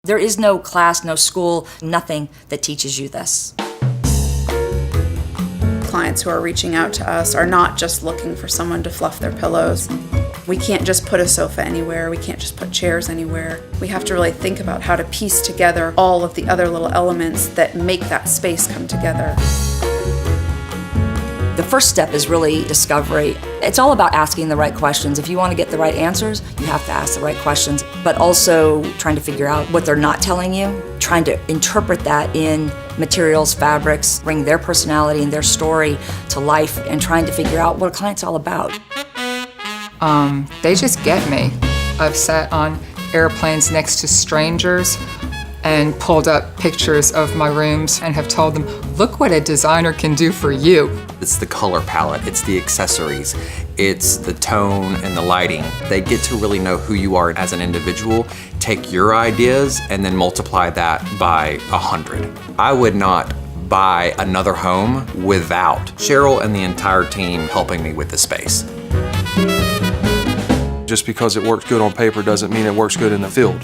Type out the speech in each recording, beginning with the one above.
There is no class, no school, nothing that teaches you this. Clients who are reaching out to us are not just looking for someone to fluff their pillows. We can't just put a sofa anywhere. We can't just put chairs anywhere. We have to really think about how to piece together all of the other little elements that make that space come together. The first step is really discovery. It's all about asking the right questions. If you want to get the right answers, you have to ask the right questions, but also trying to figure out what they're not telling you, trying to interpret that in materials, fabrics, bring their personality and their story to life, and trying to figure out what a client's all about. They just get me. I've sat on airplanes next to strangers and pulled up pictures of my rooms and have told them, look what a designer can do for you. It's the color palette, it's the accessories, it's the tone and the lighting. They get to really know who you are as an individual, take your ideas, and then multiply that by 100. I would not buy another home without Cheryl and the entire team helping me with the space. Just because it works good on paper doesn't mean it works good in the field.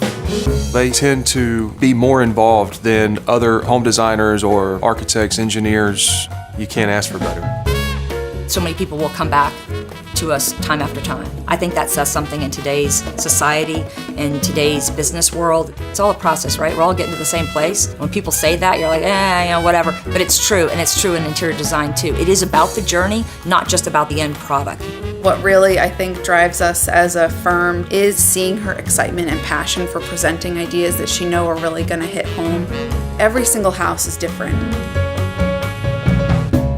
They tend to be more involved than other home designers or architects, engineers. You can't ask for better. So many people will come back to us time after time. I think that says something in today's society, in today's business world. It's all a process, right? We're all getting to the same place. When people say that, you're like, whatever. But it's true, and it's true in interior design too. It is about the journey, not just about the end product. What really, I think, drives us as a firm is seeing her excitement and passion for presenting ideas that she knows are really going to hit home. Every single house is different.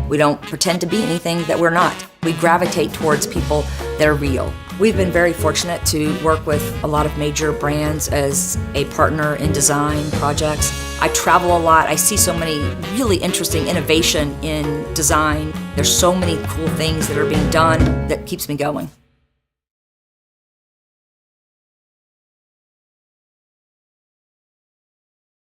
We don't pretend to be anything that we're not. We gravitate towards people that are real. We've been very fortunate to work with a lot of major brands as a partner in design projects. I travel a lot. I see so many really interesting innovation in design. There's so many cool things that are being done that keeps me going.